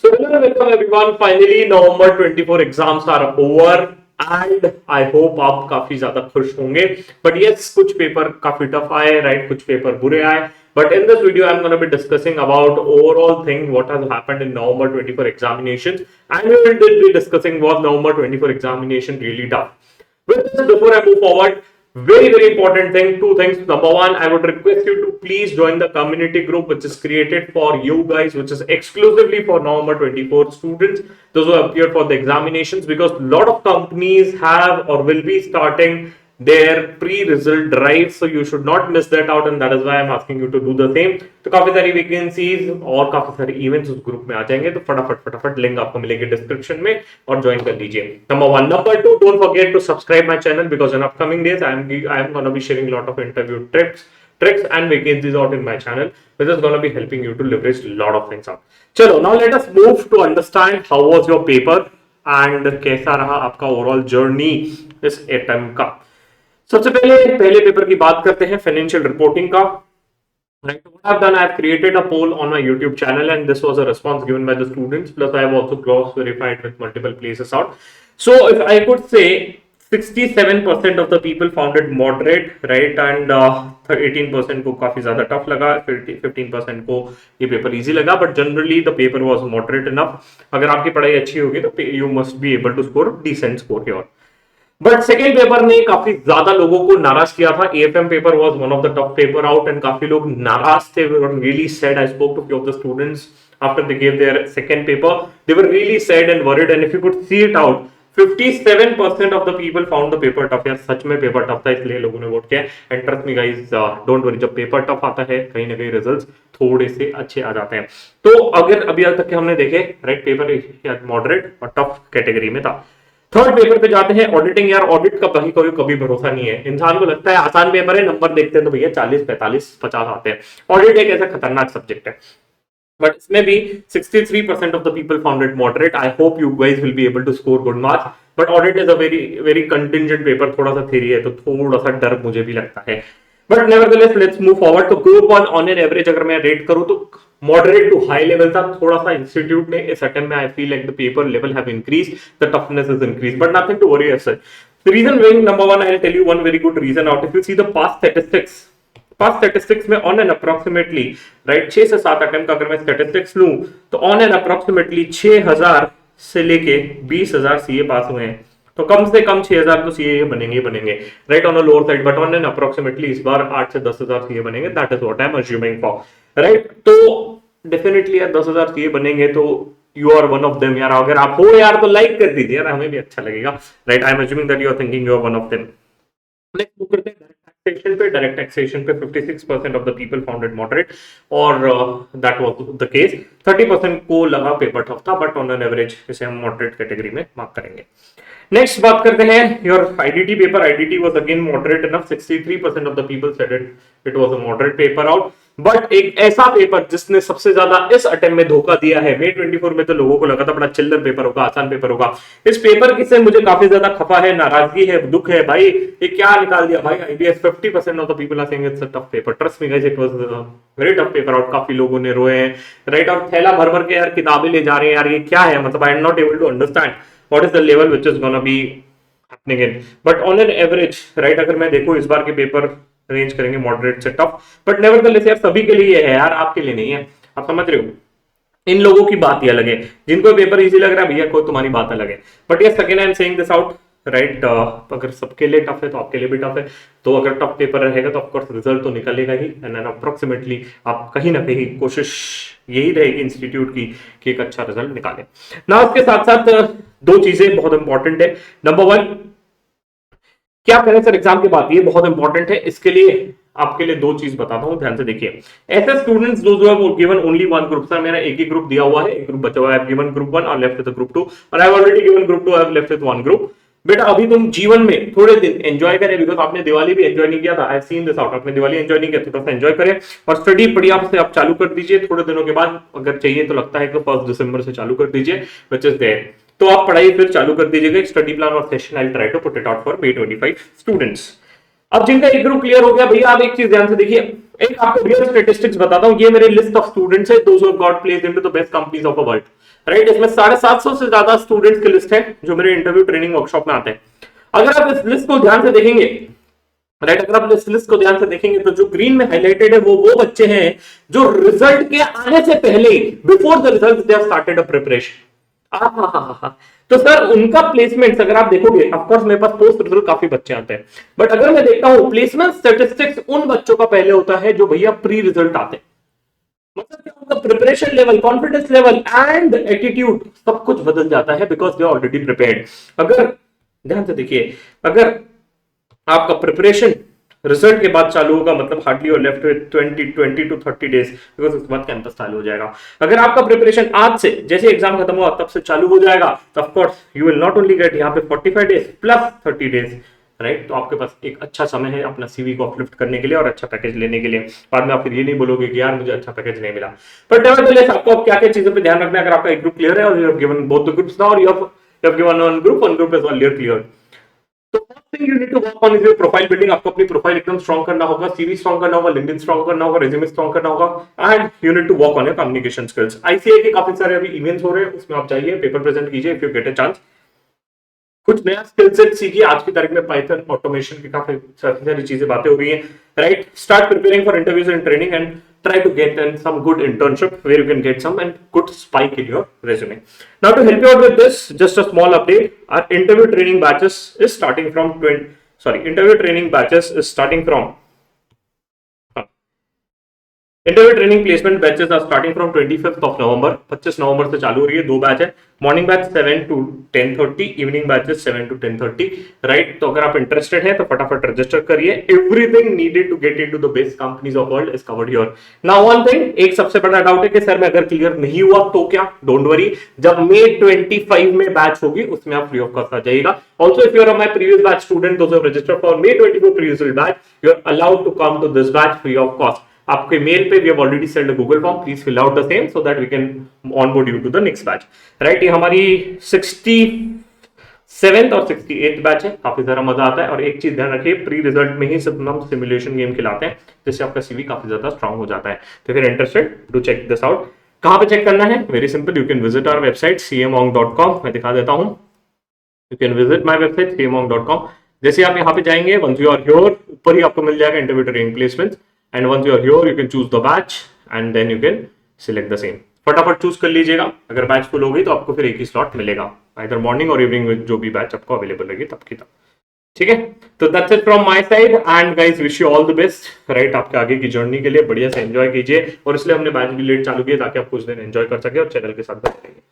So hello and welcome everyone. Finally, November 24 exams are over and I hope आप काफी ज्यादा खुश होंगे. But yes, कुछ पेपर काफी टफ आए, right? कुछ पेपर बुरे आए. But in this video, I'm going to be discussing about overall thing what has happened in November 24 examinations, and we will be discussing was November 24 examination really tough. With this, before I move forward, very important thing, two things. Number one, I would request you to please join the community group which is created for you guys, which is exclusively for November 24 students, those who appeared for the examinations, because a lot of companies have or will be starting their pre-result drive, so you should not miss that out, and that is why I'm asking you to do the same. तो काफी सारी vacancies और काफी सारे events उस group में आ जाएंगे, तो फटाफट लिंक आपको मिलेगी डिस्क्रिप्शन में और ज्वाइन कर लीजिए. Number one. Number two, don't forget to subscribe my channel because in upcoming days I am going to be sharing a lot of interview tricks and vacancies out in my channel, which is going to be helping you to leverage a lot of things out. चलो, now let us move to understand how was your paper and कैसा रहा आपका overall journey इस attempt का. सबसे पहले paper की बात करते हैं, फाइनेंशियल रिपोर्टिंग का. Right. What I've done, I've created a poll on my YouTube channel, and this was a response given by the students. Plus, I have also cross-verified with multiple places out. So, if I could say, 67% of the people found it moderate, right, and 18% को काफी ज्यादा tough लगा, 15% को ये paper easy लगा, but generally the paper was moderate enough. अगर आपकी पढ़ाई अच्छी होगी तो you must be able to score decent score here. But second paper ने काफी ज्यादा लोगों को नाराज किया था. AFM paper was one of the tough paper out and काफी लोग नाराज थे. We were really sad. I spoke to few of the students after they gave their second paper. They were really sad and worried, and if you could see it out, 57% of the people found the paper tough. यार सच में paper tough था, इसलिए लोगों ने vote किया. And trust me guys, don't worry, जब paper tough आता है कहीं ना कहीं रिजल्ट्स थोड़े से अच्छे आ जाते हैं. तो अगर अभी तक के हमने देखे, राइट, पेपर मॉडरेट और टफ कैटेगरी में था. थर्ड पेपर पे जाते हैं, ऑडिटिंग. यार ऑडिट का कभी भरोसा नहीं है. इंसान को लगता है आसान पेपर है, नंबर देखते हैं तो भैया 40, 45, 50 आते हैं. ऑडिट एक ऐसा खतरनाक सब्जेक्ट है. बट इसमें भी 63% of the people found it moderate. I hope you guys will be able to score good marks. But audit is a very contingent paper. थोड़ा सा थ्योरी है तो थोड़ा सा डर मुझे भी लगता है. But nevertheless let's move forward. तो group one on an average अगर मैं रेट करूं तो मॉडरेट टू हाई लेवल था. थोड़ा सा इंस्टीट्यूट ने इस अटेम्प्ट में I feel like the paper level have increased, the toughness is increased, but nothing to worry as such. The reason being, number one, I will tell you one very good reason out. If you see the past statistics में on an approximately, right, 6 से 7 attempt का अगर मैं statistics लूं तो on an approximately 6000 से लेके 20000 CA पास हुए हैं. तो कम से कम 6000 तो सीए बनेंगे, right, on a lower side. But on an approximately इस बार 8 से 10,000 सीए बनेंगे. That is what I am assuming for, right. तो डेफिनेटली यार 10,000 सीए बनेंगे तो you are one of them. यार अगर आप हो यार तो लाइक कर दीजिए यार, हमें भी अच्छा लगेगा, right. I am assuming that you are thinking you are one of them. Next move करते हैं डायरेक्ट टैक्सेशन पे. 56% of the people found it moderate, और दैट वाज द केस. 30% को लगा पेपर टफ था, बट ऑन एन एवरेज इसे हम moderate category में मार्क करेंगे. नेक्स्ट बात करते हैं your IDT paper. IDT was again moderate enough. 63% of the people said it was a moderate paper out. But एक ऐसा पेपर जिसने सबसे ज्यादा इस अटेम्प्ट में धोखा दिया है. May 24 में तो लोगों को लगा था बड़ा चिल्लर पेपर होगा, आसान पेपर होगा. इस पेपर की से मुझे काफी ज्यादा खफा है, नाराजगी है, दुख है. भाई ये क्या निकाल दिया भाई IBS. 50% of the people are saying it's a tough paper. Trust me guys, it was very tough paper out. काफी लोगों ने रोए हैं, राइट. और थैला भर भर के यार किताबें ले जा रहे हैं. यार ये क्या है, मतलब I am not able to understand what is the level which is gonna be happening in. But on an average, right, अगर मैं देखूं इस बार के पेपर रेंज करेंगे मॉडरेट से टफ. बट नेवरदलेस यार सभी के लिए है यार, आपके लिए नहीं है. आप समझ रहे हो, इन लोगों की बात ही अलग है. जिनको पेपर इजी लग रहा है भैया, कोई तुम्हारी बात अलग है. But yes, again I am saying this out, right. अगर सबके लिए टफ है तो आपके लिए भी टफ है. तो अगर टफ पेपर रहेगा तो ऑफकोर्स रिजल्ट तो निकलेगा ही. एंड अप्रोक्सीमेटली आप कहीं ना कहीं कोशिश यही रहेगी इंस्टीट्यूट की कि एक अच्छा रिजल्ट निकाले ना. उसके साथ साथ दो चीजें बहुत इंपॉर्टेंट है. नंबर वन, क्या करें सर एग्जाम के बाद, ये बहुत इंपॉर्टेंट है. इसके लिए आपके लिए दो चीज बताता हूं, ध्यान से देखिए. ऐसे students those have given only one group. Sir मेरा एक ही ग्रुप दिया हुआ है, एक ग्रुप बचा हुआ है. आई हैव गिवन ग्रुप 1 और लेफ्ट विद ग्रुप 2, और I have already given group 2, I have left with one group. बेटा अभी तुम जीवन में थोड़े दिन एंजॉय करें, बिकॉज आपने दिवाली भी एंजॉय नहीं किया था. I have seen this out. आपने दिवाली एंजॉय नहीं किया, थोड़ा सा एंजॉय करें और स्टडी बढ़िया से आप चालू कर दीजिए. थोड़े दिनों के बाद अगर चाहिए तो लगता है कि 1 दिसंबर से चालू कर दीजिए, व्हिच इज देयर. तो आप पढ़ाई फिर चालू कर दीजिएगा. स्टडी प्लान और session I will try to put it out for May 25 students. अब जिनका एक ग्रुप क्लियर हो गया भैया, आप एक चीज ध्यान से देखिए, एक आपको रियल स्टेटिस्टिक्स बताता हूं, ये मेरे लिस्ट ऑफ स्टूडेंट्स है, those who got placed into the best companies of the world, right. इसमें 750 से ज्यादा स्टूडेंट्स की लिस्ट है जो मेरे इंटरव्यू ट्रेनिंग वर्कशॉप में आते हैं। अगर आप इस लिस्ट को ध्यान से देखेंगे, राइट, अगर आप इस लिस्ट को ध्यान से देखेंगे तो जो ग्रीन में हाईलाइटेड है वो बच्चे हैं जो रिजल्ट के आने से पहले, before the result they have started a preparation. तो सर उनका प्लेसमेंट अगर आप देखोगे, ऑफ कोर्स मेरे पास पोस्ट रिजल्ट काफी बच्चे आते हैं, बट अगर मैं देखता हूं प्लेसमेंट स्टैटिस्टिक्स उन बच्चों का पहले होता है जो भैया प्री रिजल्ट आते हैं। मतलब क्या, उनका preparation level, confidence level and attitude सब कुछ बदल जाता है, because they are already prepared. अगर ध्यान से देखिए, अगर आपका प्रिपरेशन रिजल्ट के बाद चालू होगा, मतलब हार्डली और left with 20 to 30 days, because उसके बाद कैंपस चालू हो जाएगा। अगर आपका प्रिपरेशन आज से, जैसे एग्जाम खत्म हुआ तब से चालू हो जाएगा, तो of course you will not only get यहाँ पे 45 डेज प्लस 30 डेज, राइट। तो आपके पास एक अच्छा समय है अपना सीवी को अपलिफ्ट करने के लिए और अच्छा पैकेज लेने के लिए। बाद में आप फिर ये नहीं बोलोगे कि यार मुझे अच्छा पैकेज नहीं मिला। बट नेवरदलेस आपको अब क्या क्या चीजों पे ध्यान रखना है। अगर आपका एक ग्रुप क्लियर है और you have given both the groups now, और you have given one group is already clear, तो first thing you need to work on is your profile building. आपको अपनी प्रोफाइल एकदम स्ट्रॉन्ग करना होगा, सीवी स्ट्रॉन्ग करना होगा, लिंक्डइन स्ट्रॉन्ग करना होगा, रेज्यूमे स्ट्रॉन्ग करना होगा, and you need to work on your communication skills. ICA के काफी सारे अभी इवेंट्स हो रहे हैं, उसमें आप जाइए, पेपर प्रेजेंट कीजिए if you get a chance, कुछ नया स्किल सेट सीखिए। आज की तारीख में पाइथन, ऑटोमेशन की काफी सारी चीजें बातें हो रही हैं, right. Start preparing for interviews and training and try to get in some good internship where you can get some and good spike in your resume. Now to help you out with this, just a small update, our interview training batches is starting from interview training batches is starting from interview training placement batches are starting from 25th of November, 25 नवंबर से चालू हो रही है। 2 batch है, morning batch 7 to 10:30, evening batches 7 to 10:30, right. तो अगर आप इंटरेस्टेड हैं तो फटाफट रजिस्टर करिए। Everything needed to get into the best companies of world is covered here. Now one thing, एक सबसे बड़ा डाउट है कि सर मैं अगर क्लियर नहीं हुआ तो क्या? डोंट वरी, जब May 25 में बैच होगी उसमें आप फ्री ऑफ कॉस्ट आ जाइएगा। Also if you are my previous batch student, those have registered for May 24 previous batch, you are allowed to come to this batch free of cost. आपके mail पे we have already send a Google form, please fill out the same so that we can onboard you to the next batch, right. ये हमारी 67th और 68th batch है, काफी सारा मजा आता है। और एक चीज ध्यान रखिए, प्री रिजल्ट में ही सिर्फ हम सिमुलेशन गेम खिलाते हैं, जिससे आपका सीवी काफी ज्यादा स्ट्रांग हो जाता है। तो फिर interested do check this out. कहां पे चेक करना है? Very simple, you can visit our website cmonk.com। मैं दिखा देता हूं, you can visit my website cmonk.com। जैसे आप यहाँ पे जाएंगे, वंस यू आर हियर, ऊपर ही आपको मिल जाएगा interview training placement, and once you are here you can choose the batch and then you can select the same। फटाफट चूज कर लीजिएगा। अगर बैच फुल हो गई तो आपको फिर एक ही स्लॉट मिलेगा, आइदर मॉर्निंग और इवनिंग में, जो भी बैच आपको अवेलेबल रहेगी तब की तब, ठीक है। तो that's it from my side and guys wish you all the best, right. आपके आगे की जर्नी के लिए बढ़िया से एंजॉय कीजिए, और इसलिए हमने बैच भी लेट चालू किया ताकि आप कुछ दिन एंजॉय कर सके और चैनल के साथ बने रहिए।